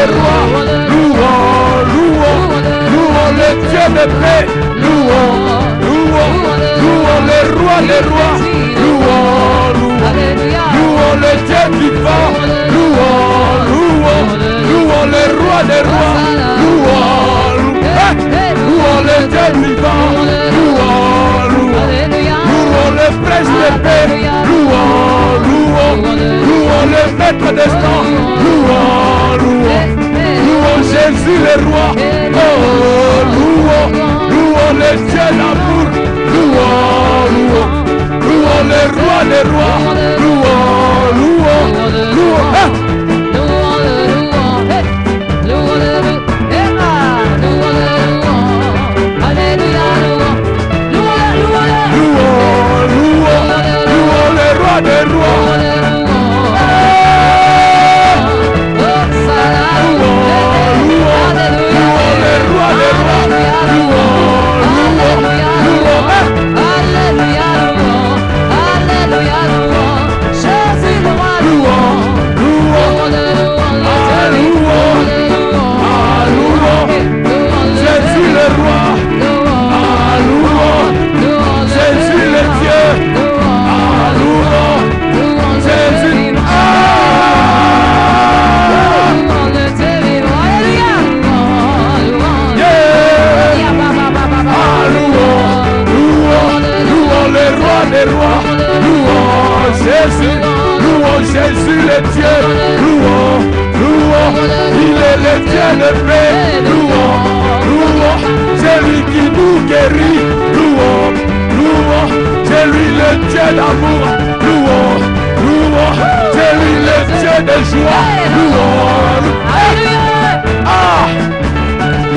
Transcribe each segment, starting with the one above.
le roi. Louons, louons, louons le Dieu de paix. Louons, louons, louons le roi, les rois. Louons, louons, louons le Dieu vivant. Louons, louons, louons le roi des rois. Louons, louons le Dieu vivant. Louons, louons, louons le prince de paix. Louons, louons, louons le maître des temps. Louons, louons, louons Jésus le roi. Oh, louons, louons le Dieu d'amour. Louons, louons, louons le roi des rois. Louons, louons, louons. Des rois, Jésus le Dieu, louons, louons, il est le Dieu de paix, louons, louons, c'est lui qui nous guérit, louons, louons, c'est lui le Dieu d'amour, louons, louons, c'est lui le Dieu de joie, louons, ah,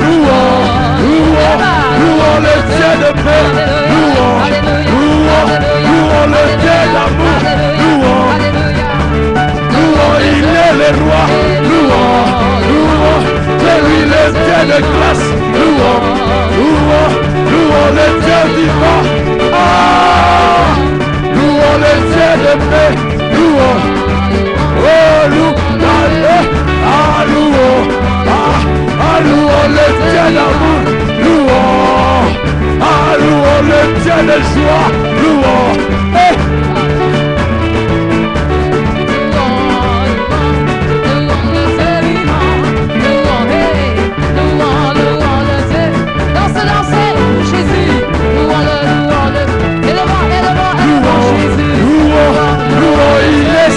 louons, louons, louons le Dieu de paix, louons, louons, louons le Dieu d'amour, louons. Il est le roi, louons, louons, c'est lui le Dieu de grâce, louons, louons, louons le Dieu vivant, ah, louons le Dieu de paix, louons, oh, louons, louons le Dieu d'amour, louons, louons le Dieu de joie, louons,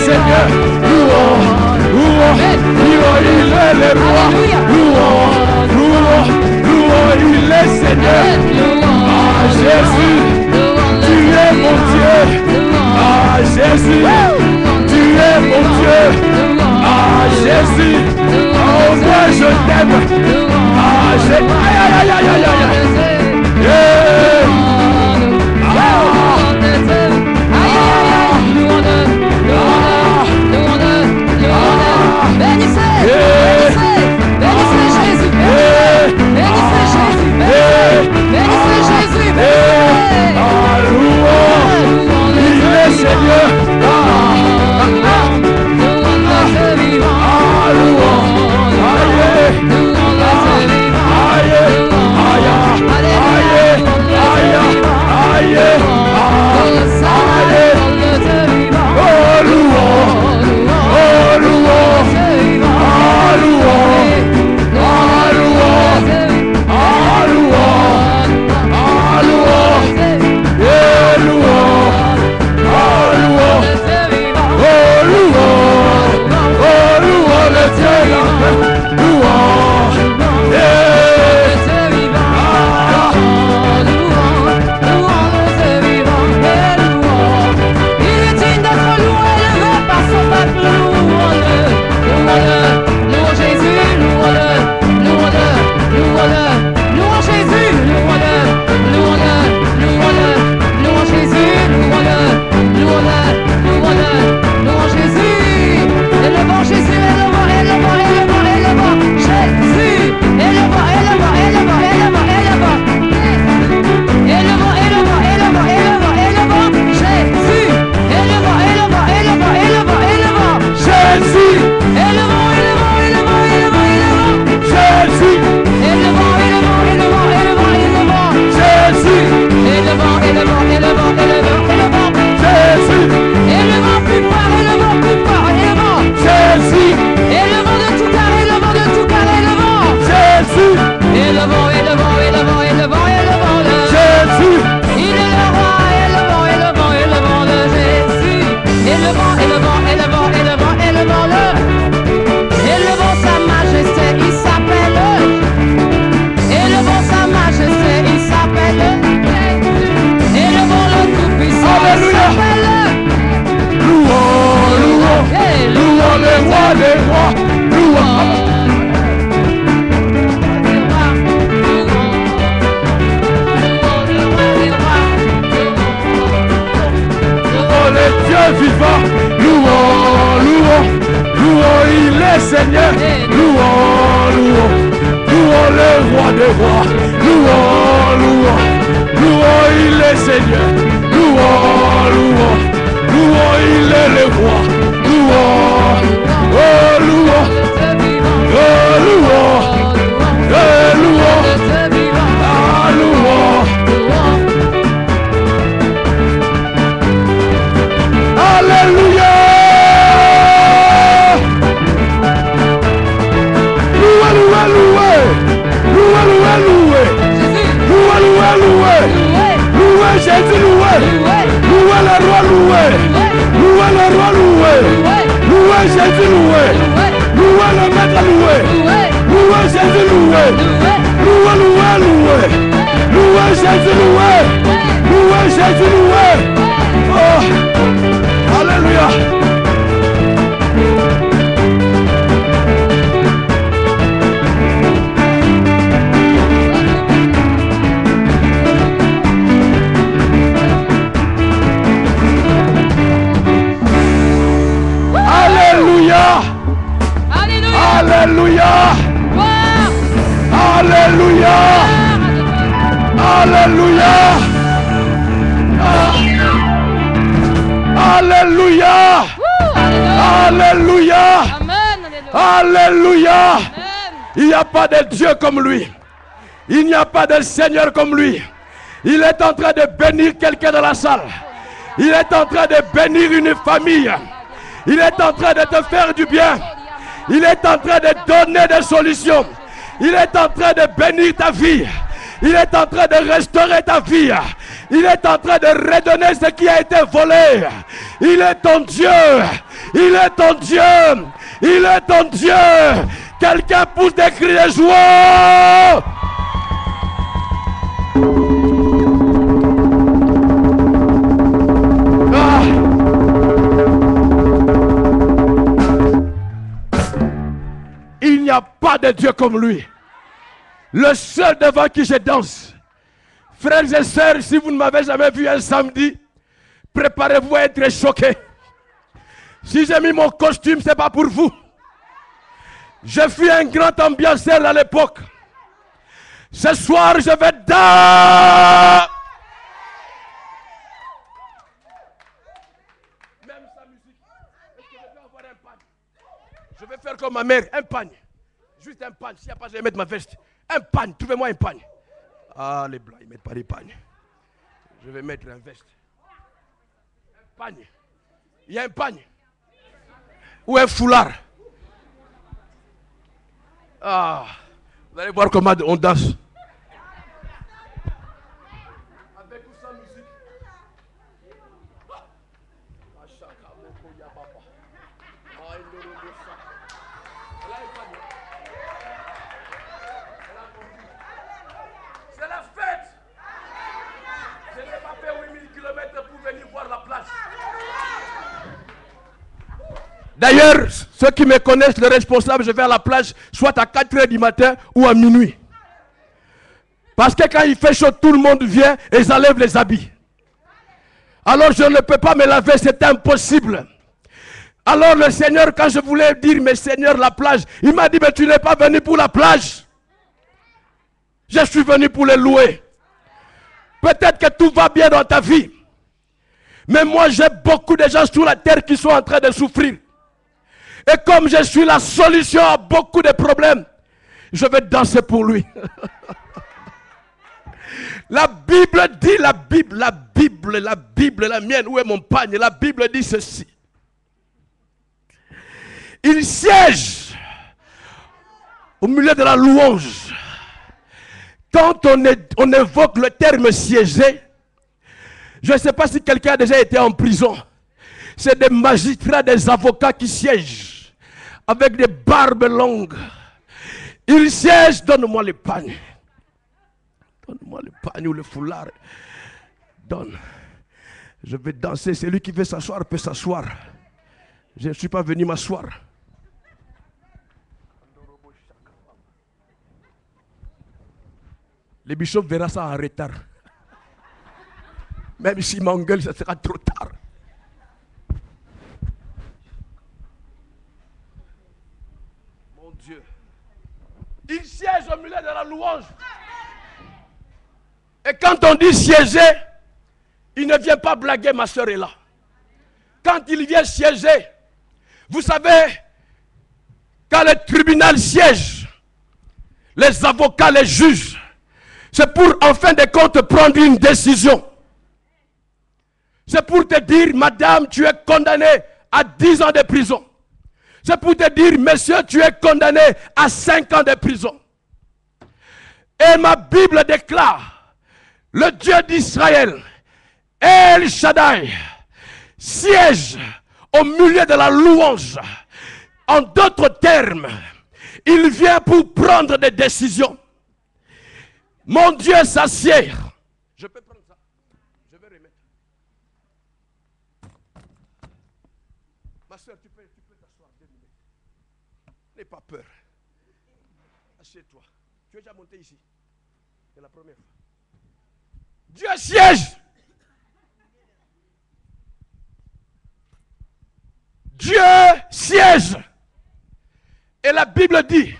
Seigneur, louons, louons, louons, il est le roi, louons, louons, louons, il est Seigneur, ah Jésus, tu es mon Dieu, ah Jésus, tu es mon Dieu, ah Jésus, oh moi je t'aime, ah Jésus, aïe aïe aïe aïe aïe aïe, Seigneur, est vivant. Louons, louons, louons, il est Seigneur. Louons, louons, louons le roi des rois. Louons, louons, louons, il est Seigneur. Louons, louons, louons, il est le roi. Louons, oh louons, oh louons, oh louons, ah louons. Alléluia. Loué, loué, loué. Loué, loué, loué. Loué, loué, loué. Loué Jésus, loué. Loué le roi, loué. Loué le roi, loué. Loué Jésus, loué. Loué le maître, loué. Loué Jésus, loué. Loué, loué, loué. Loué Jésus, loué. Loué Jésus, loué. Oh, alléluia. Alléluia. Alléluia. Alléluia. Alléluia. Alléluia. Alléluia. Alléluia. Il n'y a pas de Dieu comme lui. Il n'y a pas de Seigneur comme lui. Il est en train de bénir quelqu'un dans la salle. Il est en train de bénir une famille. Il est en train de te faire du bien. Il est en train de donner des solutions. Il est en train de bénir ta vie. Il est en train de restaurer ta vie. Il est en train de redonner ce qui a été volé. Il est ton Dieu. Il est ton Dieu. Il est ton Dieu. Quelqu'un pousse des cris de joie. Il n'y a pas de Dieu comme lui. Le seul devant qui je danse. Frères et sœurs, si vous ne m'avez jamais vu un samedi, préparez-vous à être choqués. Si j'ai mis mon costume, ce n'est pas pour vous. Je fus un grand ambianceur à l'époque. Ce soir, je vais danser. Même sa musique. Est-ce que je peux avoir un pagne? Je vais faire comme ma mère, un pagne. Juste un pagne. S'il n'y a pas, je vais mettre ma veste. Un pagne, trouvez-moi un pagne. Ah, les blancs, ils ne mettent pas des pagnes. Je vais mettre un veste. Un pagne. Il y a un pagne. Ou un foulard. Ah, vous allez voir comment on danse. Avec ou sans musique. C'est la fête. Je n'ai pas fait 8000 km pour venir voir la plage. D'ailleurs, ceux qui me connaissent, le responsable, je vais à la plage soit à 4 h du matin ou à minuit. Parce que quand il fait chaud, tout le monde vient et ils enlèvent les habits. Alors je ne peux pas me laver, c'est impossible. Alors le Seigneur, quand je voulais dire, mais Seigneur, la plage, il m'a dit, mais tu n'es pas venu pour la plage. Je suis venu pour les louer. Peut-être que tout va bien dans ta vie. Mais moi, j'ai beaucoup de gens sur la terre qui sont en train de souffrir. Et comme je suis la solution à beaucoup de problèmes, je vais danser pour lui. La Bible dit, la Bible, la mienne, où est mon pagne? La Bible dit ceci. Il siège au milieu de la louange. Quand on évoque le terme siéger, je ne sais pas si quelqu'un a déjà été en prison. C'est des magistrats, des avocats qui siègent avec des barbes longues. Ils siègent, donne-moi le pagne. Donne-moi le pagne ou le foulard. Donne. Je vais danser. Celui qui veut s'asseoir peut s'asseoir. Je ne suis pas venu m'asseoir. Le bishop verra ça en retard. Même s'il m'engueule, ça sera trop tard. Dieu. Il siège au milieu de la louange. Et quand on dit siéger, il ne vient pas blaguer, ma soeur est là. Quand il vient siéger, vous savez, quand le tribunal siège, les avocats, les juges, c'est pour, en fin de compte, prendre une décision. C'est pour te dire, madame, tu es condamné à 10 ans de prison. C'est pour te dire, monsieur, tu es condamné à 5 ans de prison. Et ma Bible déclare, le Dieu d'Israël, El Shaddai, siège au milieu de la louange. En d'autres termes, il vient pour prendre des décisions. Mon Dieu s'assied. Je peux prendre ça. Je vais remettre. Ma soeur, tu peux t'asseoir 2 minutes. N'aie pas peur. Assieds-toi. Tu es déjà monté ici. C'est la première fois. Dieu siège. Dieu siège. Et la Bible dit,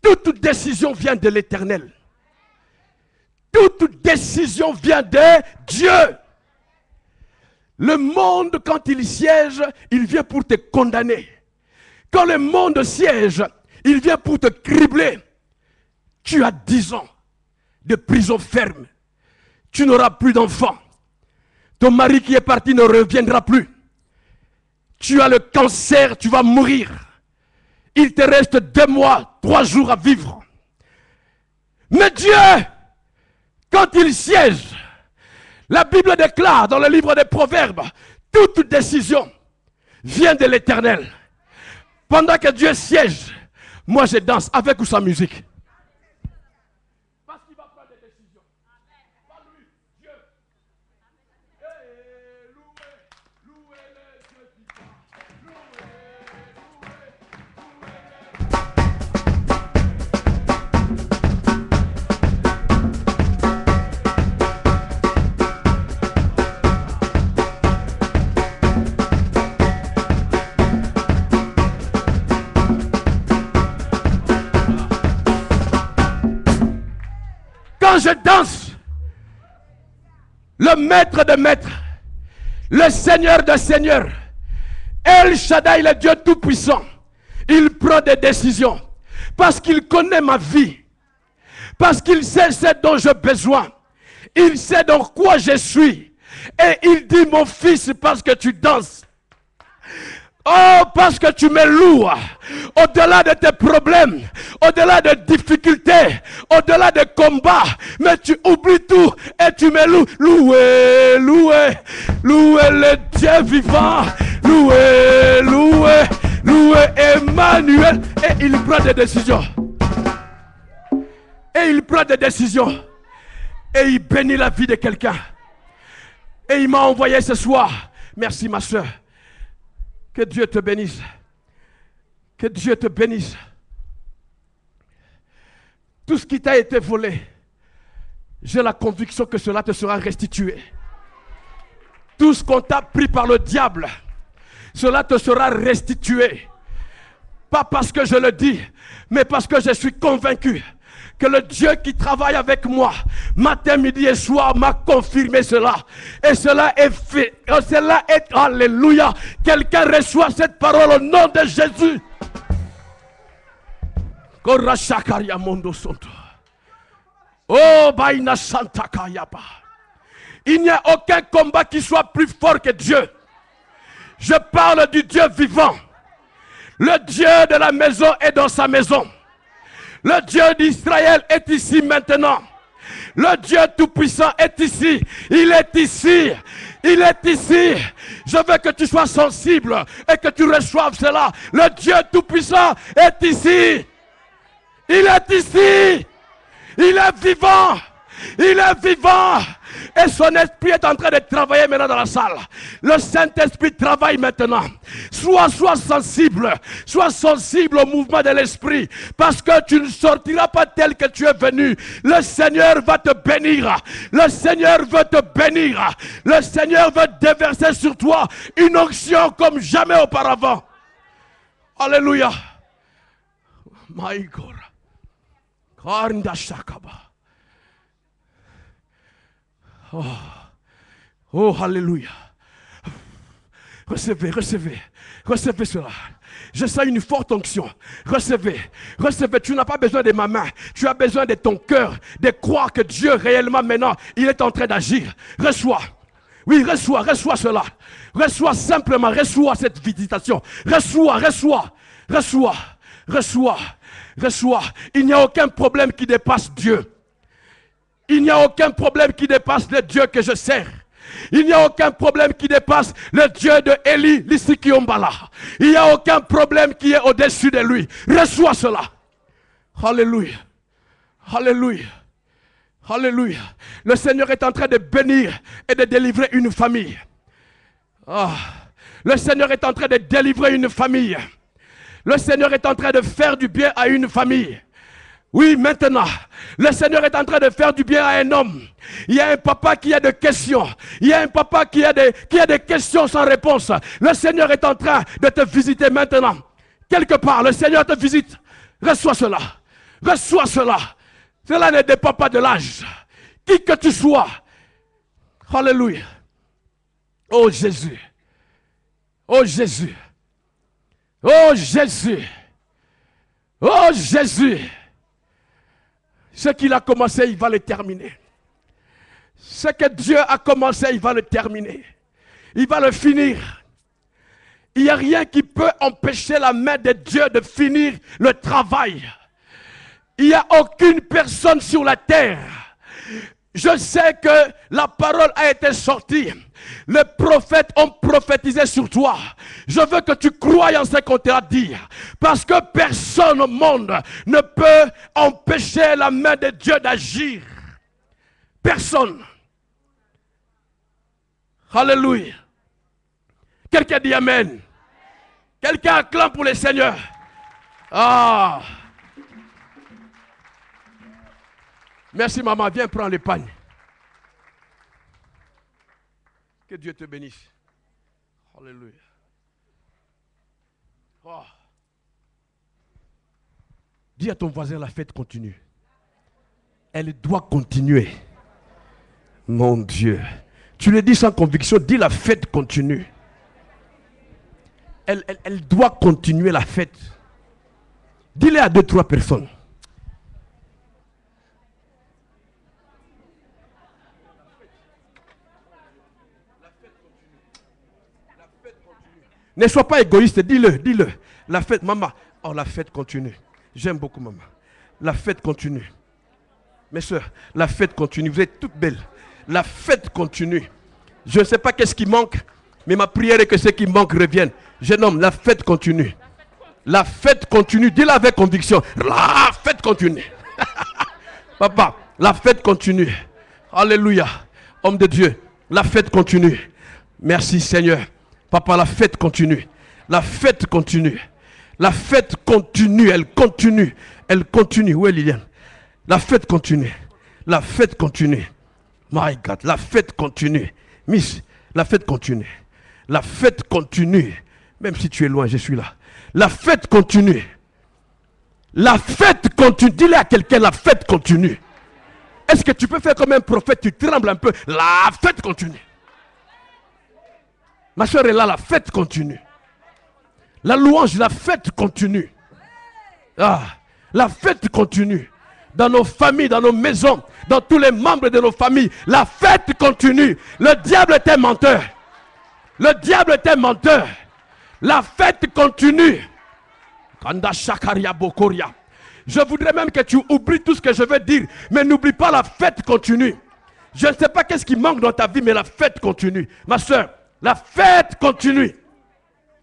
toute décision vient de l'Éternel. Toute décision vient de Dieu. Le monde, quand il siège, il vient pour te condamner. Quand le monde siège, il vient pour te cribler. Tu as 10 ans de prison ferme. Tu n'auras plus d'enfants. Ton mari qui est parti ne reviendra plus. Tu as le cancer, tu vas mourir. Il te reste 2 mois, 3 jours à vivre. Mais Dieu, quand il siège, la Bible déclare dans le livre des Proverbes, toute décision vient de l'Éternel. Pendant que Dieu siège, moi je danse avec ou sans musique. Parce qu'il va prendre des décisions. Pas lui, Dieu. Louez le Dieu vivant. Quand je danse, le maître de maîtres, le Seigneur de seigneurs, El Shaddai, le Dieu tout-puissant, il prend des décisions parce qu'il connaît ma vie, parce qu'il sait ce dont j'ai besoin, il sait dans quoi je suis, et il dit, mon fils, parce que tu danses, oh, parce que tu me loues, au-delà de tes problèmes, au-delà de difficultés, au-delà de combats, mais tu oublies tout et tu me loues. Louez, louez, louez le Dieu vivant, louez, louez, louez Emmanuel. Et il prend des décisions. Et il prend des décisions. Et il bénit la vie de quelqu'un. Et il m'a envoyé ce soir. Merci ma soeur. Que Dieu te bénisse. Que Dieu te bénisse. Tout ce qui t'a été volé, j'ai la conviction que cela te sera restitué. Tout ce qu'on t'a pris par le diable, cela te sera restitué. Pas parce que je le dis, mais parce que je suis convaincu que le Dieu qui travaille avec moi, matin, midi et soir, m'a confirmé cela. Et cela est fait. Cela est, alléluia. Quelqu'un reçoit cette parole au nom de Jésus. Oh, Baina Santa Kayaba. Il n'y a aucun combat qui soit plus fort que Dieu. Je parle du Dieu vivant. Le Dieu de la maison est dans sa maison. Le Dieu d'Israël est ici maintenant. Le Dieu tout-puissant est ici. Il est ici. Il est ici. Je veux que tu sois sensible et que tu reçoives cela. Le Dieu tout-puissant est ici. Il est ici. Il est vivant. Il est vivant. Et son esprit est en train de travailler maintenant dans la salle. Le Saint-Esprit travaille maintenant. Sois sensible. Sois sensible au mouvement de l'esprit. Parce que tu ne sortiras pas tel que tu es venu. Le Seigneur va te bénir. Le Seigneur veut te bénir. Le Seigneur veut déverser sur toi une onction comme jamais auparavant. Alléluia. My God. Karnda Shakaba. Oh. Oh, alléluia. Recevez, recevez. Recevez cela. Je sens une forte onction. Recevez. Recevez. Tu n'as pas besoin de ma main. Tu as besoin de ton cœur. De croire que Dieu réellement maintenant, il est en train d'agir. Reçois. Oui, reçois cela. Reçois simplement. Reçois cette visitation. Reçois. Il n'y a aucun problème qui dépasse Dieu. Il n'y a aucun problème qui dépasse le Dieu que je sers. Il n'y a aucun problème qui dépasse le Dieu de Élie, Lissikiombala. Il n'y a aucun problème qui est au-dessus de lui. Reçois cela. Alléluia. Alléluia. Alléluia. Le Seigneur est en train de bénir et de délivrer une famille. Le Seigneur est en train de délivrer une famille. Le Seigneur est en train de faire du bien à une famille. Oui, maintenant, le Seigneur est en train de faire du bien à un homme. Il y a un papa qui a des questions. Il y a un papa qui a des questions sans réponse. Le Seigneur est en train de te visiter maintenant. Quelque part, le Seigneur te visite. Reçois cela. Reçois cela. Cela ne dépend pas de l'âge. Qui que tu sois. Alléluia. Oh Jésus. Oh Jésus. Oh Jésus. Oh Jésus. Ce qu'il a commencé, il va le terminer. Ce que Dieu a commencé, il va le terminer. Il va le finir. Il n'y a rien qui peut empêcher la main de Dieu de finir le travail. Il n'y a aucune personne sur la terre. Je sais que la parole a été sortie. Les prophètes ont prophétisé sur toi. Je veux que tu croies en ce qu'on t'a dit. Parce que personne au monde ne peut empêcher la main de Dieu d'agir. Personne. Alléluia. Quelqu'un dit Amen. Quelqu'un acclame pour le Seigneur. Ah. Merci maman, viens prendre le pagne. Que Dieu te bénisse. Alléluia. Oh. Dis à ton voisin, la fête continue. Elle doit continuer. Mon Dieu. Tu le dis sans conviction, dis la fête continue. Elle doit continuer la fête. Dis-le à 2-3 personnes. Ne sois pas égoïste, dis-le. La fête, maman. Oh, la fête continue. J'aime beaucoup maman. La fête continue. Mes soeurs, la fête continue. Vous êtes toutes belles. La fête continue. Je ne sais pas qu'est-ce qui manque, mais ma prière est que ce qui manque revienne. Jeune homme, la fête continue. La fête continue. Dis-le avec conviction. La fête continue. Papa, la fête continue. Alléluia. Homme de Dieu, la fête continue. Merci Seigneur. Papa, la fête continue. La fête continue. La fête continue. Elle continue. Elle continue. Où est Liliane? La fête continue. La fête continue. My God. La fête continue. Miss, la fête continue. La fête continue. Même si tu es loin, je suis là. La fête continue. La fête continue. Dis-le à quelqu'un, la fête continue. Est-ce que tu peux faire comme un prophète? Tu trembles un peu. La fête continue. Ma soeur est là, la fête continue. La louange, la fête continue. Ah, la fête continue. Dans nos familles, dans nos maisons, dans tous les membres de nos familles, la fête continue. Le diable est un menteur. Le diable est un menteur. La fête continue. Je voudrais même que tu oublies tout ce que je veux dire, mais n'oublie pas, la fête continue. Je ne sais pas qu'est-ce qui manque dans ta vie, mais la fête continue. Ma soeur, la fête continue.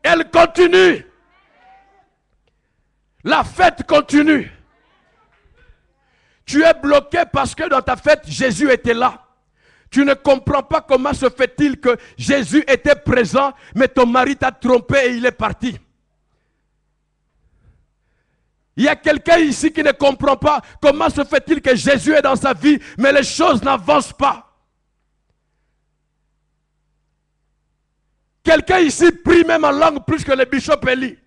Elle continue. La fête continue. Tu es bloqué parce que dans ta fête, Jésus était là. Tu ne comprends pas comment se fait-il que Jésus était présent, mais ton mari t'a trompé et il est parti. Il y a quelqu'un ici qui ne comprend pas comment se fait-il que Jésus est dans sa vie, mais les choses n'avancent pas. Quelqu'un ici prie même en langue plus que le bishop Élie.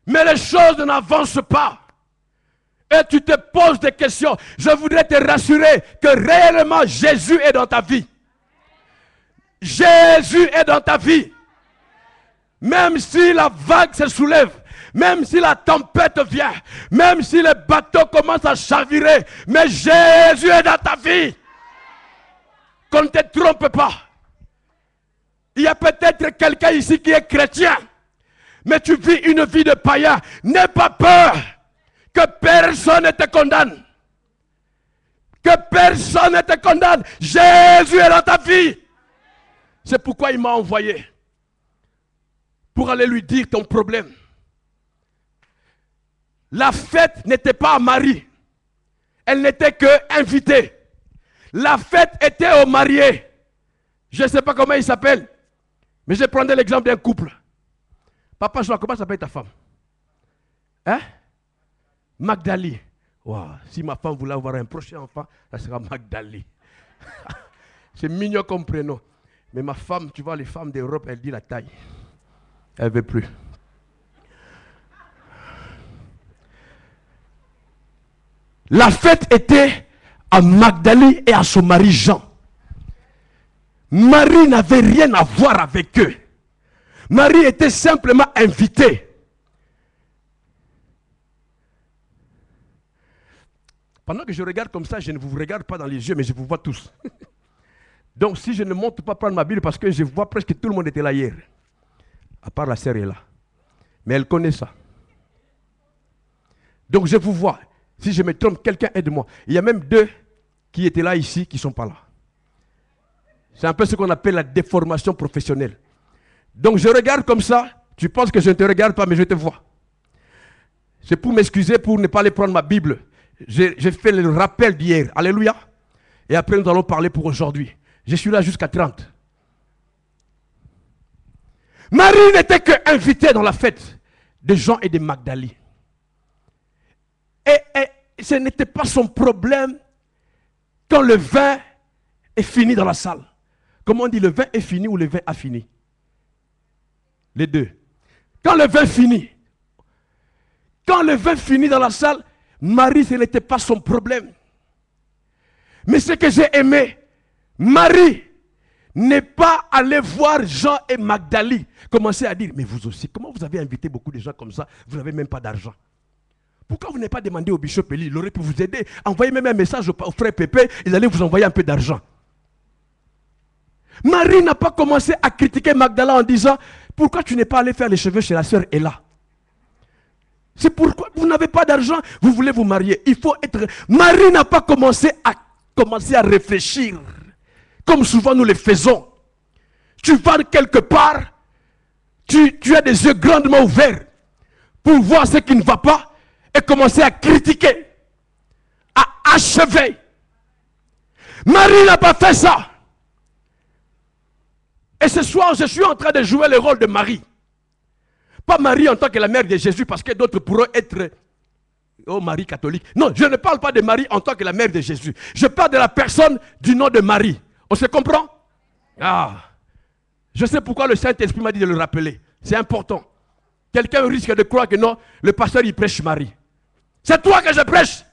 Mais les choses n'avancent pas. Et tu te poses des questions. Je voudrais te rassurer que réellement Jésus est dans ta vie. Jésus est dans ta vie. Même si la vague se soulève, même si la tempête vient, même si les bateaux commencent à chavirer, mais Jésus est dans ta vie. Qu'on ne te trompe pas. Il y a peut-être quelqu'un ici qui est chrétien, mais tu vis une vie de païen. N'aie pas peur que personne ne te condamne. Que personne ne te condamne. Jésus est dans ta vie. C'est pourquoi il m'a envoyé. Pour aller lui dire ton problème. La fête n'était pas à Marie. Elle n'était que invitée. La fête était aux mariés. Je ne sais pas comment il s'appelle. Mais je prendrai l'exemple d'un couple. Papa Joa, comment s'appelle ta femme? Hein? Magdali. Wow. Si ma femme voulait avoir un prochain enfant, ça sera Magdali. C'est mignon comme prénom. Mais ma femme, tu vois, les femmes d'Europe, elle dit la taille. Elle ne veut plus. La fête était à Magdali et à son mari Jean. Marie n'avait rien à voir avec eux. Marie était simplement invitée. Pendant que je regarde comme ça, je ne vous regarde pas dans les yeux, mais je vous vois tous. Donc si je ne monte pas prendre ma Bible, parce que je vois presque tout le monde était là hier. À part la sœur est là. Mais elle connaît ça. Donc je vous vois. Si je me trompe, quelqu'un aide-moi. Il y a même deux qui étaient là ici, qui ne sont pas là. C'est un peu ce qu'on appelle la déformation professionnelle. Donc je regarde comme ça, tu penses que je ne te regarde pas, mais je te vois. C'est pour m'excuser, pour ne pas aller prendre ma Bible. J'ai fait le rappel d'hier. Alléluia. Et après nous allons parler pour aujourd'hui. Je suis là jusqu'à 30. Marie n'était qu'invitée dans la fête de Jean et de Magdali. Et ce n'était pas son problème quand le vin est fini dans la salle. Comment on dit, le vin est fini ou le vin a fini? Les deux. Quand le vin finit, quand le vin finit dans la salle, Marie, ce n'était pas son problème. Mais ce que j'ai aimé, Marie n'est pas allée voir Jean et Magdali. Commencer à dire, mais vous aussi, comment vous avez invité beaucoup de gens comme ça, vous n'avez même pas d'argent? Pourquoi vous n'avez pas demandé au bishop Eli, il aurait pu vous aider, envoyez même un message au frère Pépé, ils allaient vous envoyer un peu d'argent. Marie n'a pas commencé à critiquer Magdala en disant, pourquoi tu n'es pas allé faire les cheveux chez la sœur Ella? C'est pourquoi vous n'avez pas d'argent, vous voulez vous marier. Il faut être... Marie n'a pas commencé à réfléchir, comme souvent nous le faisons. Tu vas quelque part, tu as des yeux grandement ouverts pour voir ce qui ne va pas et commencer à critiquer, à achever. Marie n'a pas fait ça. Et ce soir, je suis en train de jouer le rôle de Marie. Pas Marie en tant que la mère de Jésus, parce que d'autres pourraient être, oh, Marie catholique. Non, je ne parle pas de Marie en tant que la mère de Jésus. Je parle de la personne du nom de Marie. On se comprend? Ah, je sais pourquoi le Saint-Esprit m'a dit de le rappeler. C'est important. Quelqu'un risque de croire que non, le pasteur il prêche Marie. C'est toi que je prêche.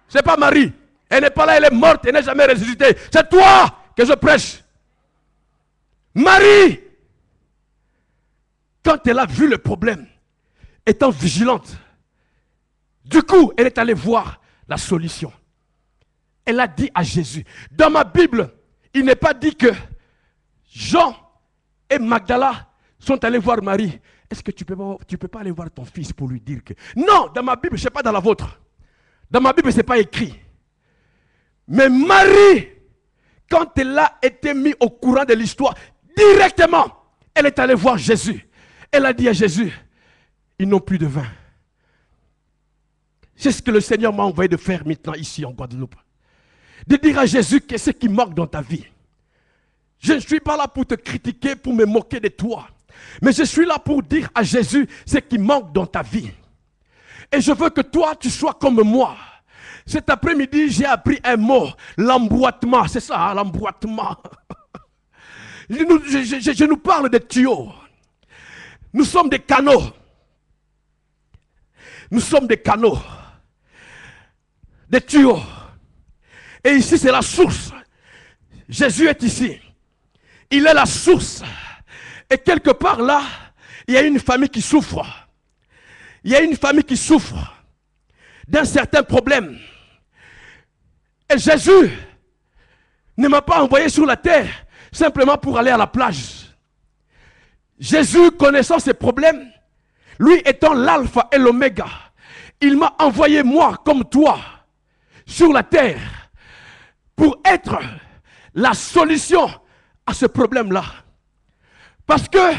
C'est pas Marie. Elle n'est pas là, elle est morte, elle n'est jamais ressuscitée. C'est toi que je prêche. Marie, quand elle a vu le problème, étant vigilante, du coup, elle est allée voir la solution. Elle a dit à Jésus, dans ma Bible, il n'est pas dit que Jean et Magdala sont allés voir Marie. Est-ce que tu peux pas aller voir ton fils pour lui dire que... Non, dans ma Bible, ce n'est pas dans la vôtre. Dans ma Bible, ce n'est pas écrit. Mais Marie, quand elle a été mise au courant de l'histoire, directement, elle est allée voir Jésus. Elle a dit à Jésus, ils n'ont plus de vin. C'est ce que le Seigneur m'a envoyé de faire maintenant ici en Guadeloupe. De dire à Jésus qu'est-ce qui manque dans ta vie. Je ne suis pas là pour te critiquer, pour me moquer de toi. Mais je suis là pour dire à Jésus ce qui manque dans ta vie. Et je veux que toi, tu sois comme moi. Cet après-midi, j'ai appris un mot, l'emboîtement. C'est ça, hein, l'emboîtement. Je nous parle de tuyaux. Nous sommes des canaux. Nous sommes des canaux, des tuyaux. Et ici, c'est la source. Jésus est ici. Il est la source. Et quelque part là, il y a une famille qui souffre. Il y a une famille qui souffre d'un certain problème. Et Jésus ne m'a pas envoyé sur la terre simplement pour aller à la plage. Jésus, connaissant ses problèmes, lui étant l'alpha et l'oméga, il m'a envoyé moi comme toi sur la terre pour être la solution à ce problème-là. Parce que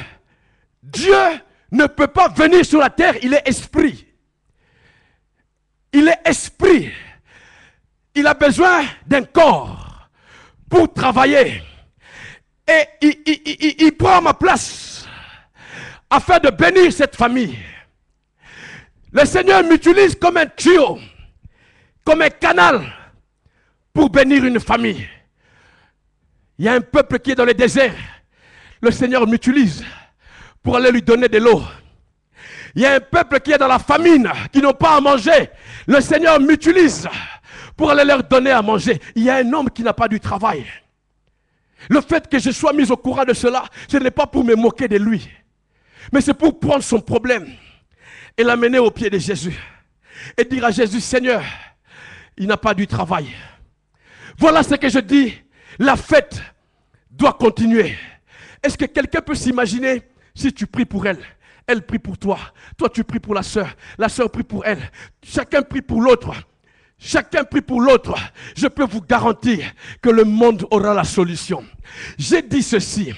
Dieu ne peut pas venir sur la terre, il est esprit. Il est esprit. Il a besoin d'un corps pour travailler. Et il prend ma place afin de bénir cette famille. Le Seigneur m'utilise comme un tuyau, comme un canal pour bénir une famille. Il y a un peuple qui est dans le désert. Le Seigneur m'utilise pour aller lui donner de l'eau. Il y a un peuple qui est dans la famine, qui n'ont pas à manger. Le Seigneur m'utilise pour aller leur donner à manger. Il y a un homme qui n'a pas du travail. Le fait que je sois mis au courant de cela, ce n'est pas pour me moquer de lui, mais c'est pour prendre son problème et l'amener au pied de Jésus. Et dire à Jésus, Seigneur, il n'a pas du travail. Voilà ce que je dis, la fête doit continuer. Est-ce que quelqu'un peut s'imaginer si tu pries pour elle? Elle prie pour toi. Toi, tu pries pour la sœur prie pour elle. Chacun prie pour l'autre. Chacun prie pour l'autre. Je peux vous garantir que le monde aura la solution. J'ai dit ceci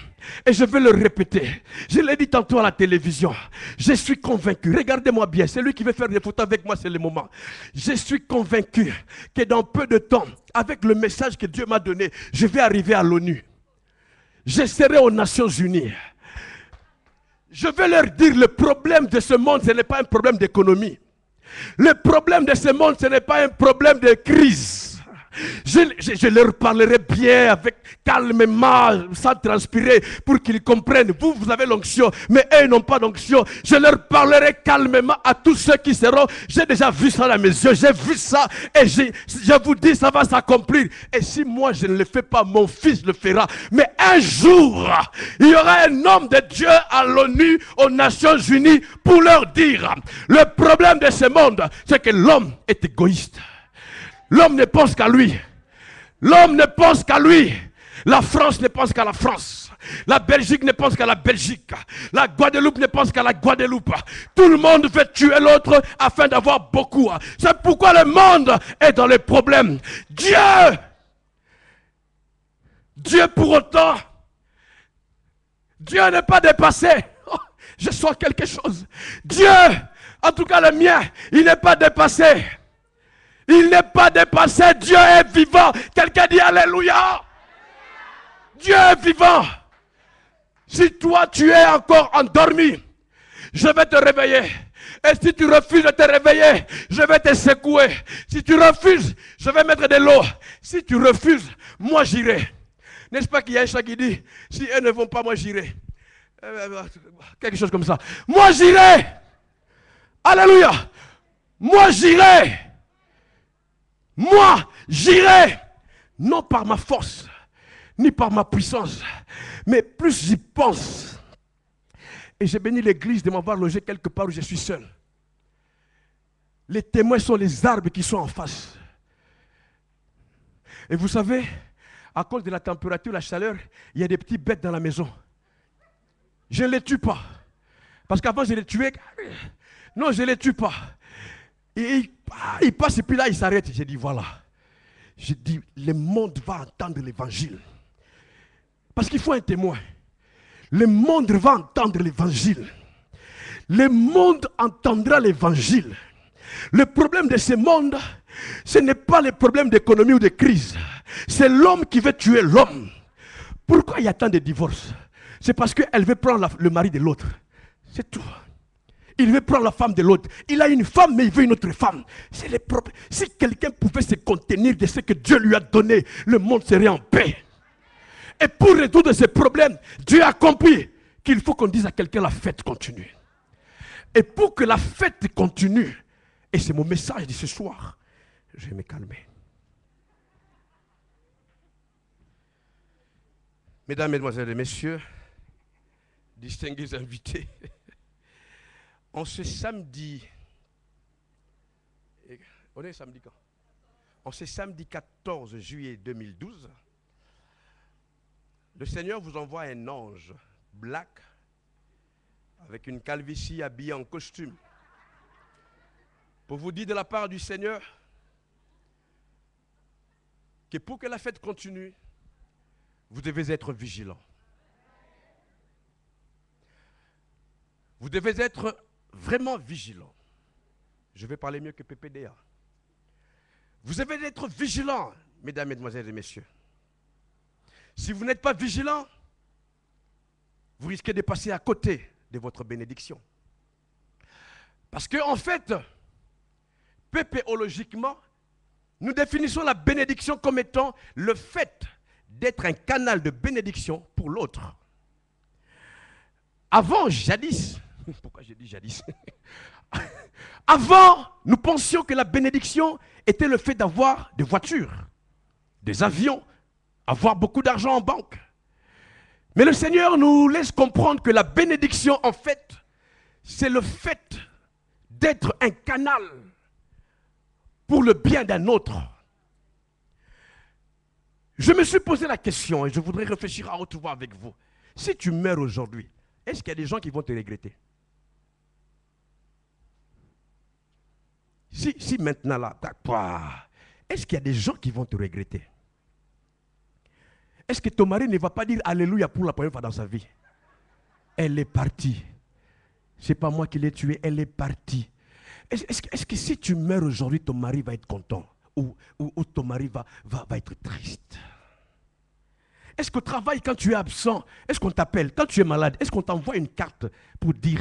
et je vais le répéter. Je l'ai dit tantôt à la télévision. Je suis convaincu. Regardez-moi bien. Celui qui veut faire des photos avec moi, c'est le moment. Je suis convaincu que dans peu de temps, avec le message que Dieu m'a donné, je vais arriver à l'ONU. Je serai aux Nations Unies. Je vais leur dire, le problème de ce monde, ce n'est pas un problème d'économie. Le problème de ce monde, ce n'est pas un problème de crise. Je leur parlerai bien, avec calmement, sans transpirer, pour qu'ils comprennent. Vous, vous avez l'onction, mais eux n'ont pas d'onction. Je leur parlerai calmement à tous ceux qui seront. J'ai déjà vu ça dans mes yeux, j'ai vu ça, et je vous dis, ça va s'accomplir. Et si moi je ne le fais pas, mon fils le fera. Mais un jour, il y aura un homme de Dieu à l'ONU, aux Nations Unies, pour leur dire, le problème de ce monde, c'est que l'homme est égoïste. L'homme ne pense qu'à lui. L'homme ne pense qu'à lui. La France ne pense qu'à la France. La Belgique ne pense qu'à la Belgique. La Guadeloupe ne pense qu'à la Guadeloupe. Tout le monde veut tuer l'autre afin d'avoir beaucoup. C'est pourquoi le monde est dans les problèmes. Dieu pour autant, Dieu n'est pas dépassé. Oh, je sens quelque chose. Dieu, en tout cas le mien, il n'est pas dépassé. Il n'est pas dépassé, Dieu est vivant. Quelqu'un dit Alléluia. Dieu est vivant. Si toi tu es encore endormi, je vais te réveiller. Et si tu refuses de te réveiller, je vais te secouer. Si tu refuses, je vais mettre de l'eau. Si tu refuses, moi j'irai. N'est-ce pas qu'il y a un chat qui dit, si elles ne vont pas, moi j'irai. Quelque chose comme ça. Moi j'irai. Alléluia. Moi j'irai. Moi, j'irai, non par ma force, ni par ma puissance, mais plus j'y pense. Et j'ai béni l'église de m'avoir logé quelque part où je suis seul. Les témoins sont les arbres qui sont en face. Et vous savez, à cause de la température, la chaleur, il y a des petites bêtes dans la maison. Je ne les tue pas. Parce qu'avant, je les tuais. Non, je ne les tue pas. Et il passe et puis là il s'arrête. J'ai dit voilà. J'ai dit le monde va entendre l'évangile. Parce qu'il faut un témoin. Le monde va entendre l'évangile. Le monde entendra l'évangile. Le problème de ce monde, ce n'est pas le problème d'économie ou de crise. C'est l'homme qui veut tuer l'homme. Pourquoi il y a tant de divorces? C'est parce qu'elle veut prendre le mari de l'autre. C'est tout. Il veut prendre la femme de l'autre. Il a une femme, mais il veut une autre femme. C'est le problème. Si quelqu'un pouvait se contenir de ce que Dieu lui a donné, le monde serait en paix. Et pour résoudre ces problèmes, Dieu a compris qu'il faut qu'on dise à quelqu'un la fête continue. Et pour que la fête continue, Et c'est mon message de ce soir. Je vais me calmer. Mesdames, Mesdemoiselles et Messieurs, distingués invités, en ce samedi, on est samedi quand? En ce samedi 14 juillet 2012, le Seigneur vous envoie un ange black avec une calvitie habillée en costume pour vous dire de la part du Seigneur que pour que la fête continue, vous devez être vigilant. Vous devez être vraiment vigilant. Je vais parler mieux que PPDA. Vous devez être vigilant, mesdames, mesdemoiselles et messieurs. Si vous n'êtes pas vigilant, vous risquez de passer à côté de votre bénédiction. Parce qu'en fait, pépéologiquement, nous définissons la bénédiction comme étant le fait d'être un canal de bénédiction pour l'autre. Avant, jadis, pourquoi j'ai dit jadis? Avant, nous pensions que la bénédiction était le fait d'avoir des voitures, des avions, avoir beaucoup d'argent en banque. Mais le Seigneur nous laisse comprendre que la bénédiction, en fait, c'est le fait d'être un canal pour le bien d'un autre. Je me suis posé la question et je voudrais réfléchir à haute voix avec vous. Si tu meurs aujourd'hui, est-ce qu'il y a des gens qui vont te regretter? Si maintenant là, est-ce qu'il y a des gens qui vont te regretter? Est-ce que ton mari ne va pas dire Alléluia pour la première fois dans sa vie? Elle est partie. Ce n'est pas moi qui l'ai tuée, elle est partie. Est-ce que si tu meurs aujourd'hui, ton mari va être content? Ou ton mari va être triste? Est-ce qu'au travail, quand tu es absent, est-ce qu'on t'appelle? Quand tu es malade, est-ce qu'on t'envoie une carte pour dire,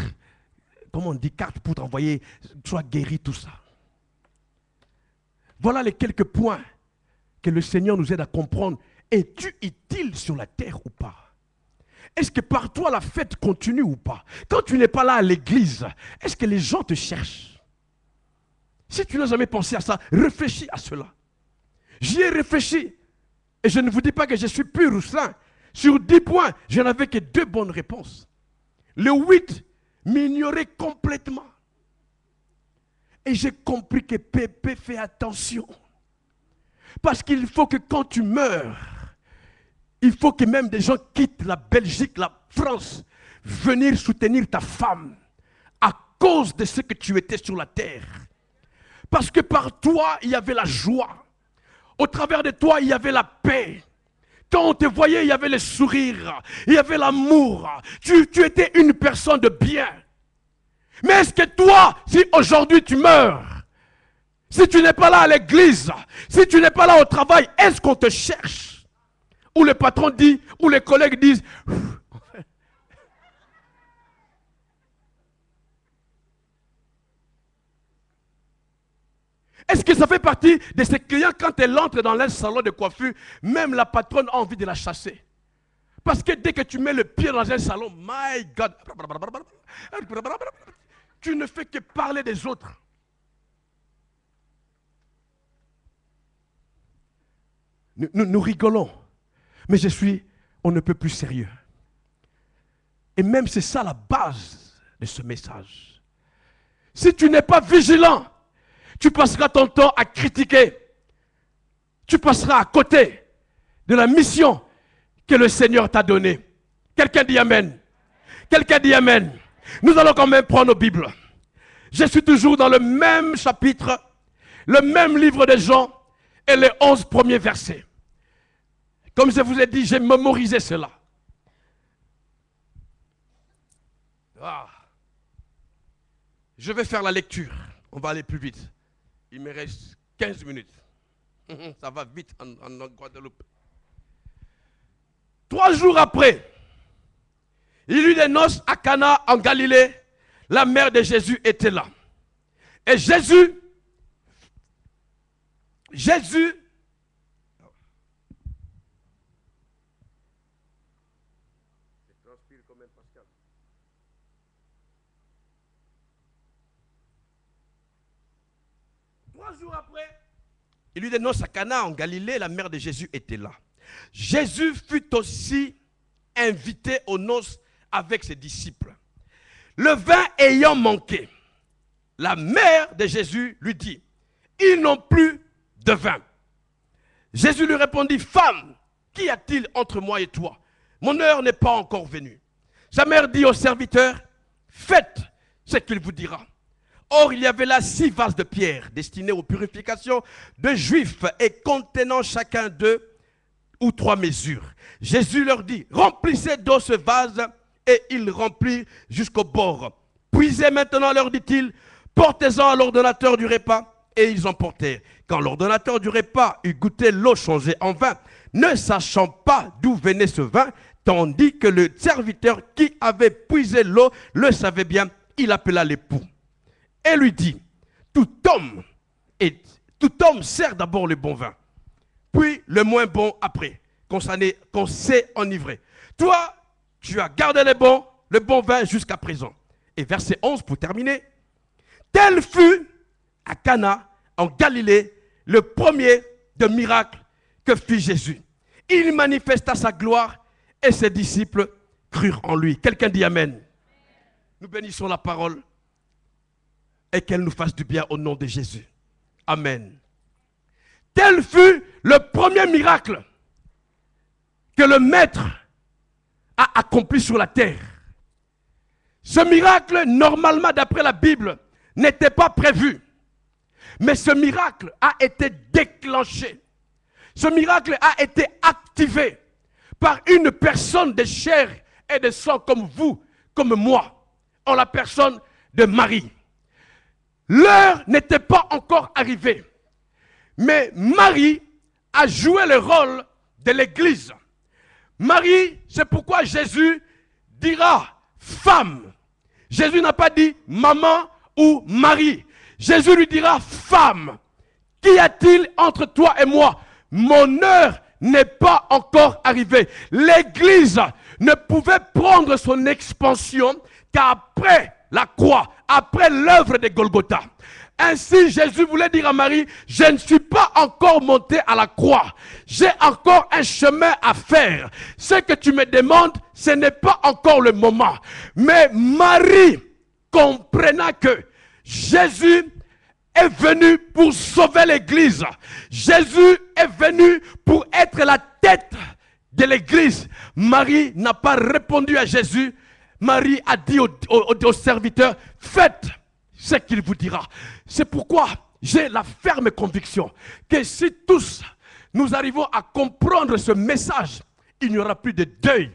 comment on dit, carte pour t'envoyer, sois guéri, tout ça? Voilà les quelques points que le Seigneur nous aide à comprendre. Es-tu utile sur la terre ou pas? Est-ce que par toi la fête continue ou pas? Quand tu n'es pas là à l'église, est-ce que les gens te cherchent? Si tu n'as jamais pensé à ça, réfléchis à cela. J'y ai réfléchi. Et je ne vous dis pas que je suis pur ou saint. Sur 10 points, je n'avais que 2 bonnes réponses. Le 8 m'ignorait complètement. Et j'ai compris que Pépé fait attention. Parce qu'il faut que quand tu meurs, il faut que même des gens quittent la Belgique, la France, venir soutenir ta femme à cause de ce que tu étais sur la terre. Parce que par toi, il y avait la joie. Au travers de toi, il y avait la paix. Quand on te voyait, il y avait le sourire, il y avait l'amour. Tu étais une personne de bien. Mais est-ce que toi, si aujourd'hui tu meurs, si tu n'es pas là à l'église, si tu n'es pas là au travail, est-ce qu'on te cherche? Ou le patron dit, ou les collègues disent, est-ce que ça fait partie de ces clients quand elle entre dans leur salon de coiffure, même la patronne a envie de la chasser? Parce que dès que tu mets le pied dans un salon, my God, tu ne fais que parler des autres. Nous rigolons, mais on ne peut plus sérieux. Et même c'est ça la base de ce message. Si tu n'es pas vigilant, tu passeras ton temps à critiquer. Tu passeras à côté de la mission que le Seigneur t'a donnée. Quelqu'un dit Amen. Quelqu'un dit Amen. Nous allons quand même prendre nos Bibles. Je suis toujours dans le même chapitre, le même livre de Jean et les 11 premiers versets. Comme je vous ai dit, j'ai mémorisé cela. Je vais faire la lecture. On va aller plus vite. Il me reste 15 minutes. Ça va vite en Guadeloupe. 3 jours après, il y eut des noces à Cana en Galilée. La mère de Jésus était là. Et Jésus, jours après, il lui dénonce à Cana en Galilée, la mère de Jésus était là. Jésus fut aussi invité aux noces avec ses disciples. Le vin ayant manqué, la mère de Jésus lui dit, ils n'ont plus de vin. Jésus lui répondit, femme, qu'y a-t-il entre moi et toi? Mon heure n'est pas encore venue. Sa mère dit au serviteur, faites ce qu'il vous dira. Or, il y avait là 6 vases de pierre destinés aux purifications de Juifs et contenant chacun 2 ou 3 mesures. Jésus leur dit, remplissez d'eau ce vase, et ils remplirent jusqu'au bord. Puisez maintenant, leur dit-il, portez-en à l'ordonnateur du repas, et ils en portèrent. Quand l'ordonnateur du repas eut goûté l'eau changée en vin, ne sachant pas d'où venait ce vin, tandis que le serviteur qui avait puisé l'eau le savait bien, il appela l'époux et lui dit, tout homme sert d'abord le bon vin, puis le moins bon après, qu'on s'est enivré. Toi, tu as gardé le bon vin jusqu'à présent. Et verset 11 pour terminer. Tel fut à Cana, en Galilée, le premier de miracles que fit Jésus. Il manifesta sa gloire et ses disciples crurent en lui. Quelqu'un dit Amen. Nous bénissons la parole et qu'elle nous fasse du bien au nom de Jésus. Amen. Tel fut le premier miracle que le Maître a accompli sur la terre. Ce miracle, normalement, d'après la Bible, n'était pas prévu. Mais ce miracle a été déclenché. Ce miracle a été activé par une personne de chair et de sang comme vous, comme moi, en la personne de Marie. L'heure n'était pas encore arrivée, mais Marie a joué le rôle de l'Église. Marie, c'est pourquoi Jésus dira femme. Jésus n'a pas dit maman ou Marie. Jésus lui dira femme. Qu'y a-t-il entre toi et moi? Mon heure n'est pas encore arrivée. L'Église ne pouvait prendre son expansion qu'après la croix, après l'œuvre de Golgotha. Ainsi, Jésus voulait dire à Marie, je ne suis pas encore monté à la croix. J'ai encore un chemin à faire. Ce que tu me demandes, ce n'est pas encore le moment. Mais Marie, comprenant que Jésus est venu pour sauver l'Église. Jésus est venu pour être la tête de l'Église. Marie n'a pas répondu à Jésus. Marie a dit au serviteur, faites ce qu'il vous dira. C'est pourquoi j'ai la ferme conviction que si tous nous arrivons à comprendre ce message, il n'y aura plus de deuil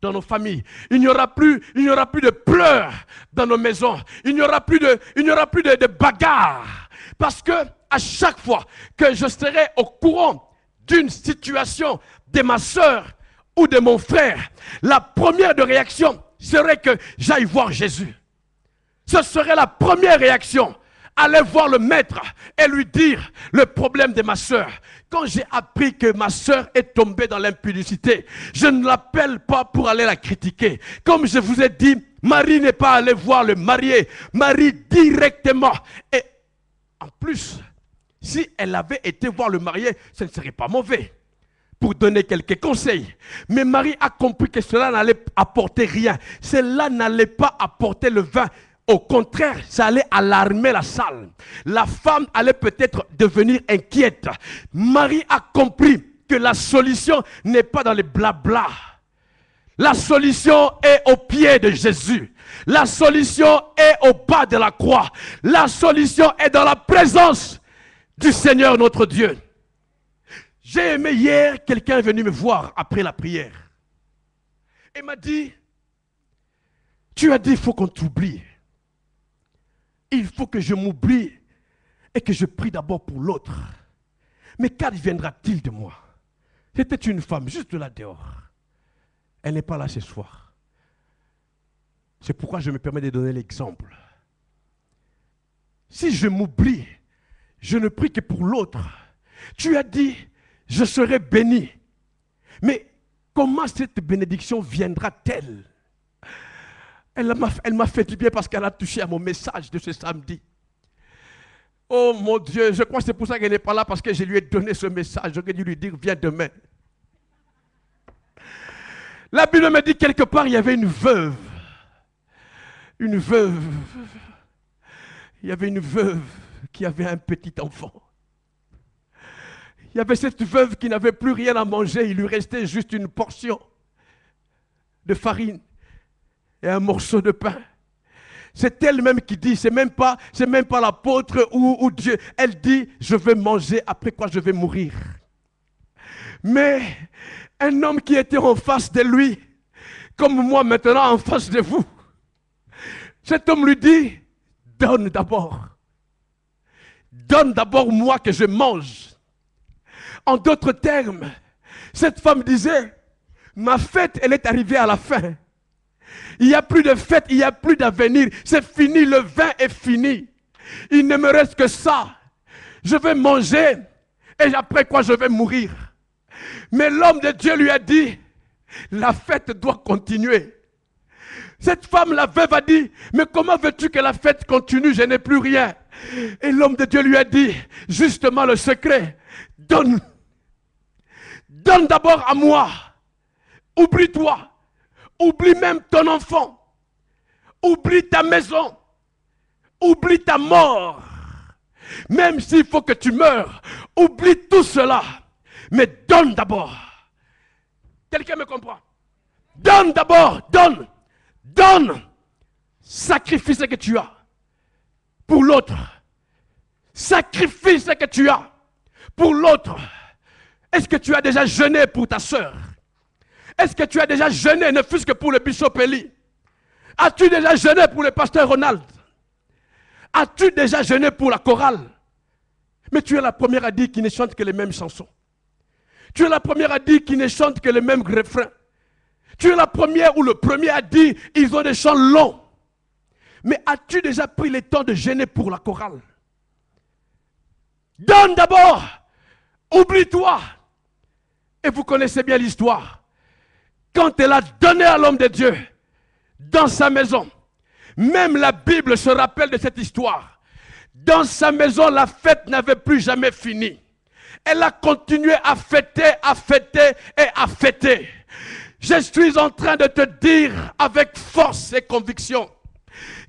dans nos familles. Il n'y aura plus de pleurs dans nos maisons. Il n'y aura plus de bagarres. Parce que à chaque fois que je serai au courant d'une situation de ma soeur ou de mon frère, la première de réaction serait que j'aille voir Jésus. Ce serait la première réaction. Aller voir le maître et lui dire le problème de ma soeur. Quand j'ai appris que ma soeur est tombée dans l'impudicité, je ne l'appelle pas pour aller la critiquer. Comme je vous ai dit, Marie n'est pas allée voir le marié. Marie directement. Et en plus, si elle avait été voir le marié, ce ne serait pas mauvais pour donner quelques conseils. Mais Marie a compris que cela n'allait apporter rien. Cela n'allait pas apporter le vin. Au contraire, ça allait alarmer la salle. La femme allait peut-être devenir inquiète. Marie a compris que la solution n'est pas dans les blabla. La solution est au pied de Jésus. La solution est au bas de la croix. La solution est dans la présence du Seigneur notre Dieu. J'ai aimé hier, quelqu'un est venu me voir après la prière. Et m'a dit, tu as dit il faut qu'on t'oublie. Il faut que je m'oublie et que je prie d'abord pour l'autre. Mais qu'adviendra-t-il de moi? C'était une femme juste là dehors. Elle n'est pas là ce soir. C'est pourquoi je me permets de donner l'exemple. Si je m'oublie, je ne prie que pour l'autre. Tu as dit, je serai béni. Mais comment cette bénédiction viendra-t-elle? Elle m'a fait du bien parce qu'elle a touché à mon message de ce samedi. Oh mon Dieu, je crois que c'est pour ça qu'elle n'est pas là, parce que je lui ai donné ce message. J'aurais dû lui dire, viens demain. La Bible me dit quelque part, il y avait une veuve. Une veuve. Il y avait une veuve qui avait un petit enfant. Il y avait cette veuve qui n'avait plus rien à manger. Il lui restait juste une portion de farine et un morceau de pain. C'est elle-même qui dit, c'est même pas l'apôtre ou Dieu. Elle dit, je vais manger, après quoi je vais mourir. Mais un homme qui était en face de lui, comme moi maintenant en face de vous, cet homme lui dit, donne d'abord. Donne d'abord moi que je mange. En d'autres termes, cette femme disait, ma fête, elle est arrivée à la fin. Il n'y a plus de fête, il n'y a plus d'avenir. C'est fini, le vin est fini. Il ne me reste que ça. Je vais manger et après quoi je vais mourir. Mais l'homme de Dieu lui a dit, la fête doit continuer. Cette femme, la veuve, a dit, mais comment veux-tu que la fête continue? Je n'ai plus rien. Et l'homme de Dieu lui a dit, justement le secret, donne d'abord à moi. Oublie-toi. Oublie même ton enfant. Oublie ta maison. Oublie ta mort. Même s'il faut que tu meurs, oublie tout cela. Mais donne d'abord. Quelqu'un me comprend? Donne d'abord, donne. Donne. Sacrifie ce que tu as pour l'autre. Sacrifie ce que tu as pour l'autre. Est-ce que tu as déjà jeûné pour ta soeur? Est-ce que tu as déjà jeûné, ne fût-ce que pour le bishop Eli? As-tu déjà jeûné pour le pasteur Ronald? As-tu déjà jeûné pour la chorale? Mais tu es la première à dire qu'ils ne chantent que les mêmes chansons. Tu es la première à dire qu'ils ne chantent que les mêmes refrains. Tu es la première ou le premier à dire ils ont des chants longs. Mais as-tu déjà pris le temps de jeûner pour la chorale? Donne d'abord. Oublie-toi. Et vous connaissez bien l'histoire. Quand elle a donné à l'homme de Dieu dans sa maison, même la Bible se rappelle de cette histoire. Dans sa maison, la fête n'avait plus jamais fini. Elle a continué à fêter et à fêter. Je suis en train de te dire avec force et conviction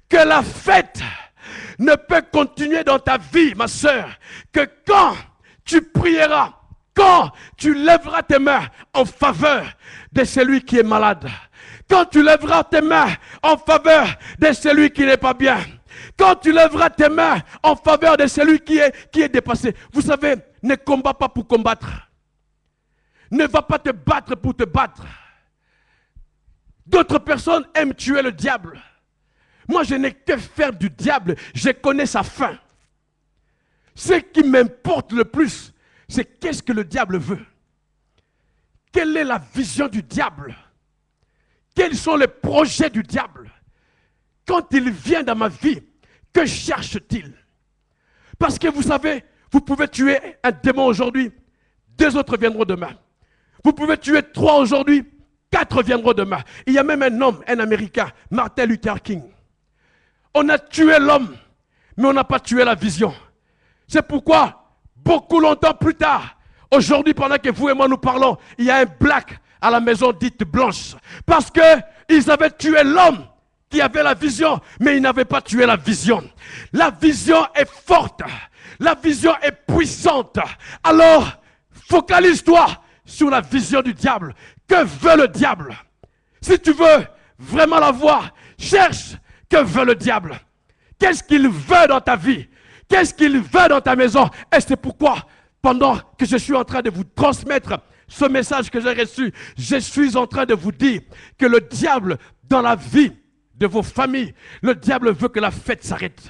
que la fête ne peut continuer dans ta vie, ma soeur, que quand tu prieras, quand tu lèveras tes mains en faveur de celui qui est malade, quand tu lèveras tes mains en faveur de celui qui n'est pas bien, quand tu lèveras tes mains en faveur de celui qui est dépassé. Vous savez, ne combat pas pour combattre. Ne va pas te battre pour te battre. D'autres personnes aiment tuer le diable. Moi, je n'ai que faire du diable. Je connais sa fin. Ce qui m'importe le plus, c'est qu'est-ce que le diable veut. Quelle est la vision du diable? Quels sont les projets du diable? Quand il vient dans ma vie, que cherche-t-il? Parce que vous savez, vous pouvez tuer un démon aujourd'hui, 2 autres viendront demain. Vous pouvez tuer 3 aujourd'hui, 4 viendront demain. Il y a même un homme, un Américain, Martin Luther King. On a tué l'homme, mais on n'a pas tué la vision. C'est pourquoi, beaucoup longtemps plus tard, aujourd'hui, pendant que vous et moi nous parlons, il y a un black à la maison dite blanche. Parce qu'ils avaient tué l'homme qui avait la vision, mais ils n'avaient pas tué la vision. La vision est forte. La vision est puissante. Alors, focalise-toi sur la vision du diable. Que veut le diable? Si tu veux vraiment la voir, cherche que veut le diable. Qu'est-ce qu'il veut dans ta vie? Qu'est-ce qu'il veut dans ta maison? Et c'est pourquoi, pendant que je suis en train de vous transmettre ce message que j'ai reçu, je suis en train de vous dire que le diable, dans la vie de vos familles, le diable veut que la fête s'arrête.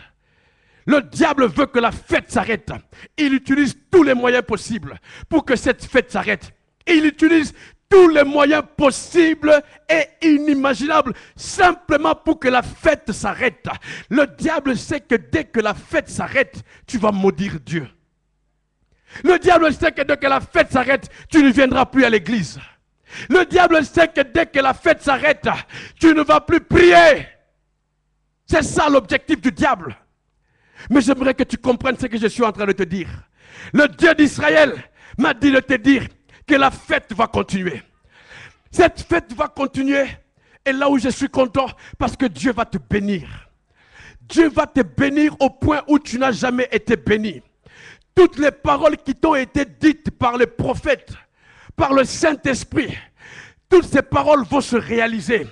Le diable veut que la fête s'arrête. Il utilise tous les moyens possibles pour que cette fête s'arrête. Il utilise tous les moyens possibles et inimaginables simplement pour que la fête s'arrête. Le diable sait que dès que la fête s'arrête, tu vas maudire Dieu. Le diable sait que dès que la fête s'arrête, tu ne viendras plus à l'église. Le diable sait que dès que la fête s'arrête, tu ne vas plus prier. C'est ça l'objectif du diable. Mais j'aimerais que tu comprennes ce que je suis en train de te dire. Le Dieu d'Israël m'a dit de te dire que la fête va continuer. Cette fête va continuer. Et là où je suis content, parce que Dieu va te bénir. Dieu va te bénir au point où tu n'as jamais été béni. Toutes les paroles qui t'ont été dites par les prophètes, par le Saint-Esprit, toutes ces paroles vont se réaliser.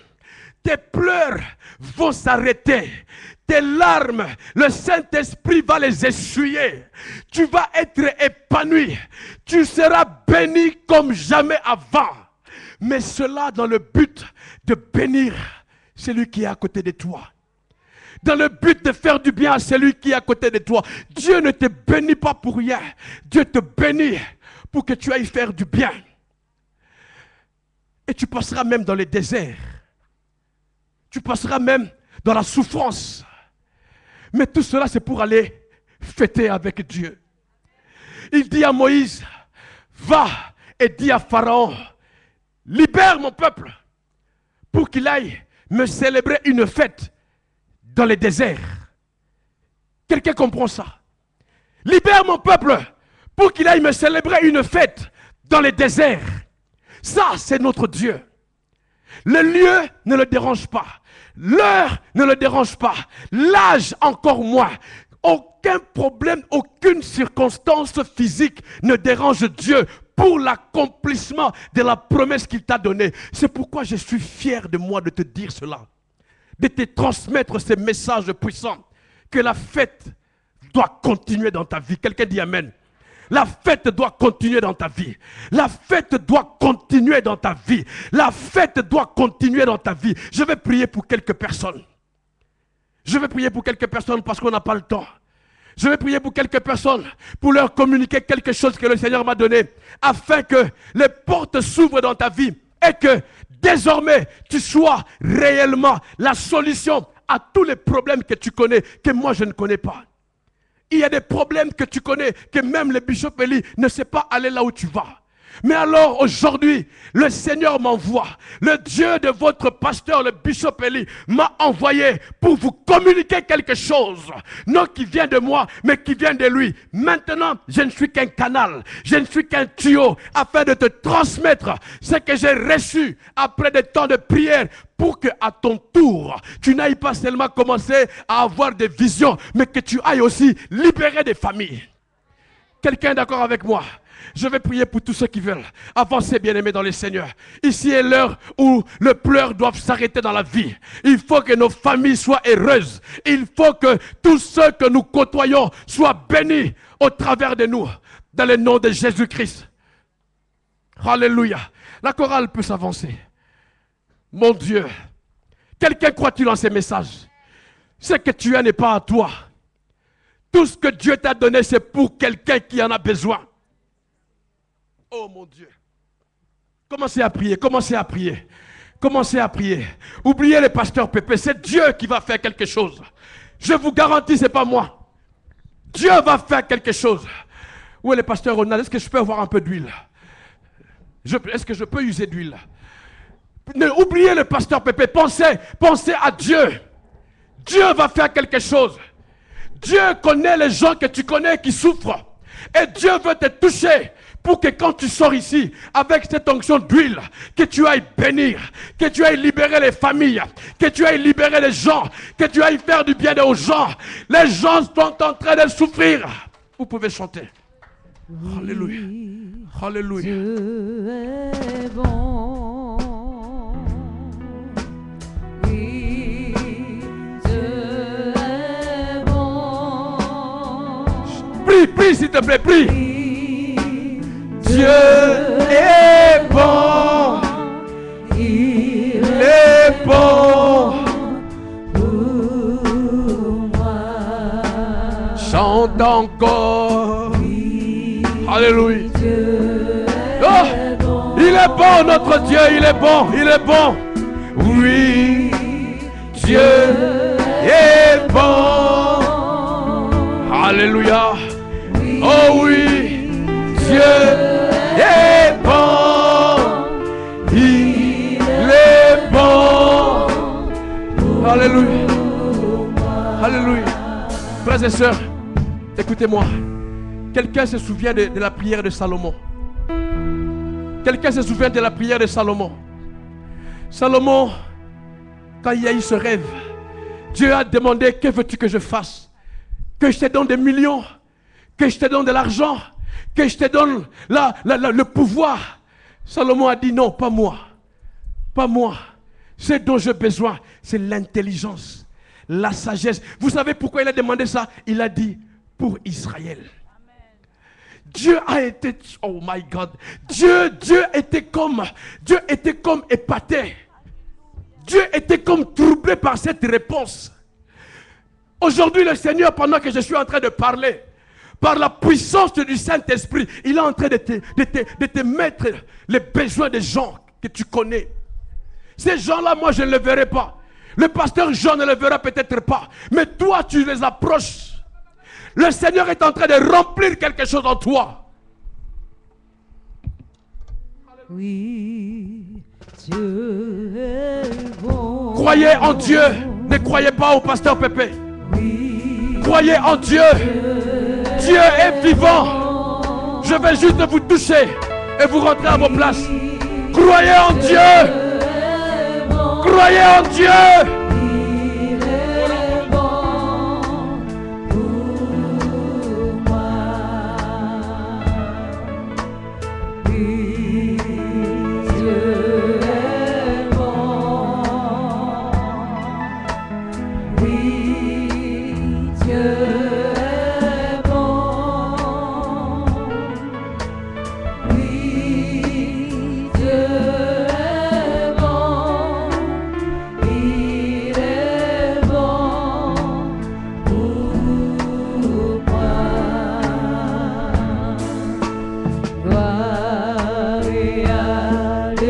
Tes pleurs vont s'arrêter. Tes larmes, le Saint-Esprit va les essuyer. Tu vas être épanoui. Tu seras béni comme jamais avant. Mais cela dans le but de bénir celui qui est à côté de toi. Dans le but de faire du bien à celui qui est à côté de toi. Dieu ne te bénit pas pour rien. Dieu te bénit pour que tu ailles faire du bien. Et tu passeras même dans les déserts. Tu passeras même dans la souffrance. Mais tout cela, c'est pour aller fêter avec Dieu. Il dit à Moïse, va et dis à Pharaon, libère mon peuple pour qu'il aille me célébrer une fête dans les déserts. Quelqu'un comprend ça? Libère mon peuple pour qu'il aille me célébrer une fête dans les déserts. Ça, c'est notre Dieu. Le lieu ne le dérange pas. L'heure ne le dérange pas. L'âge encore moins. Aucun problème, aucune circonstance physique ne dérange Dieu pour l'accomplissement de la promesse qu'il t'a donnée. C'est pourquoi je suis fier de moi de te dire cela. De te transmettre ces messages puissants. Que la fête doit continuer dans ta vie. Quelqu'un dit Amen. La fête doit continuer dans ta vie. La fête doit continuer dans ta vie. La fête doit continuer dans ta vie. Je vais prier pour quelques personnes. Je vais prier pour quelques personnes parce qu'on n'a pas le temps. Je vais prier pour quelques personnes pour leur communiquer quelque chose que le Seigneur m'a donné afin que les portes s'ouvrent dans ta vie et que désormais tu sois réellement la solution à tous les problèmes que tu connais, que moi je ne connais pas. Il y a des problèmes que tu connais, que même le bishop Eli ne sait pas aller là où tu vas. Mais alors aujourd'hui, le Seigneur m'envoie. Le Dieu de votre pasteur, le bishop Eli, m'a envoyé pour vous communiquer quelque chose. Non qui vient de moi, mais qui vient de lui. Maintenant, je ne suis qu'un canal. Je ne suis qu'un tuyau afin de te transmettre ce que j'ai reçu après des temps de prière. Pour que à ton tour, tu n'ailles pas seulement commencer à avoir des visions, mais que tu ailles aussi libérer des familles. Quelqu'un est d'accord avec moi? Je vais prier pour tous ceux qui veulent avancer, bien-aimés dans le Seigneur. Ici est l'heure où les pleurs doivent s'arrêter dans la vie. Il faut que nos familles soient heureuses. Il faut que tous ceux que nous côtoyons soient bénis au travers de nous. Dans le nom de Jésus-Christ. Alléluia. La chorale peut s'avancer. Mon Dieu, quelqu'un croit-il en ces messages? Ce que tu as n'est pas à toi. Tout ce que Dieu t'a donné, c'est pour quelqu'un qui en a besoin. Oh mon Dieu. Commencez à prier, commencez à prier. Commencez à prier. Oubliez le pasteur Pépé, c'est Dieu qui va faire quelque chose. Je vous garantis, ce n'est pas moi. Dieu va faire quelque chose. Où est le pasteur Ronald? Est-ce que je peux avoir un peu d'huile? Est-ce que je peux user d'huile? Oubliez le pasteur Pépé, pensez à Dieu. Dieu va faire quelque chose. Dieu connaît les gens que tu connais qui souffrent. Et Dieu veut te toucher pour que quand tu sors ici, avec cette onction d'huile, que tu ailles bénir, que tu ailles libérer les familles, que tu ailles libérer les gens, que tu ailles faire du bien aux gens. Les gens sont en train de souffrir. Vous pouvez chanter. Alléluia. Alléluia. Dieu est bon. Oui, Dieu est bon. Prie s'il te plaît, prie. Dieu est bon. Il est bon. Pour moi. Chante encore. Alléluia. Oh, il est bon, notre Dieu, il est bon, il est bon. Oui, Dieu est bon. Alléluia. Oh oui, Dieu est bon. Il est bon. Alléluia. Alléluia. Frères et sœurs, écoutez-moi. Quelqu'un se souvient de la prière de Salomon? Quelqu'un se souvient de la prière de Salomon? Salomon, quand il y a eu ce rêve, Dieu a demandé: que veux-tu que je fasse? Que je te donne des millions? Que je te donne de l'argent? Que je te donne le pouvoir? Salomon a dit: non, pas moi. Pas moi. Ce dont j'ai besoin, c'est l'intelligence, la sagesse. Vous savez pourquoi il a demandé ça? Il a dit: pour Israël. Dieu a été, oh my God, Dieu était comme épaté. Dieu était comme troublé par cette réponse. Aujourd'hui, le Seigneur, pendant que je suis en train de parler, par la puissance du Saint-Esprit, il est en train de te mettre les besoins des gens que tu connais. Ces gens-là, moi, je ne les verrai pas. Le pasteur Jean ne les verra peut-être pas. Mais toi, tu les approches. Le Seigneur est en train de remplir quelque chose en toi. Oui, Dieu est bon. Croyez en Dieu. Ne croyez pas au pasteur Pépé. Oui, Croyez en Dieu. Dieu est vivant. Je vais juste vous toucher et vous rentrer à vos places. Croyez en Dieu. Croyez en Dieu. il est bon pour moi. Oui, Dieu est bon. Oui, Dieu est bon. Oui, Dieu est bon. Il est bon pour moi. Gloire et alléluia.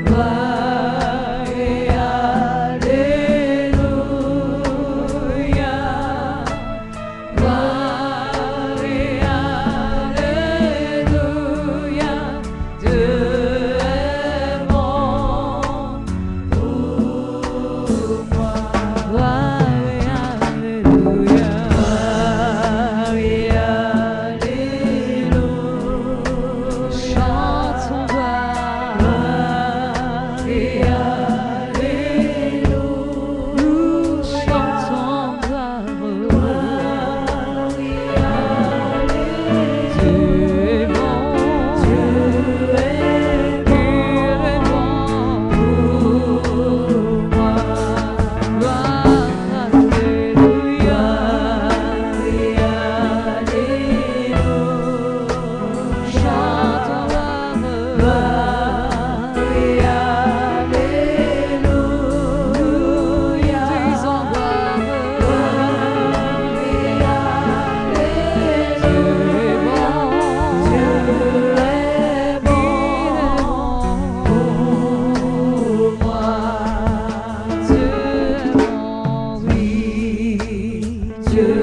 Gloire et alléluia. Gloire et alléluia. Dieu est bon pour moi. Gloire et alléluia. Gloire et alléluia. Chantons gloire et alléluia. Nous chantons gloire et alléluia. Dieu est bon. Dieu est bon. Il est bon pour moi. Gloire, alléluia et alléluia. Chantons gloire et alléluia. Disons gloire et alléluia. Dieu est bon. Dieu est bon pour moi. Dieu est bon. Oui, Dieu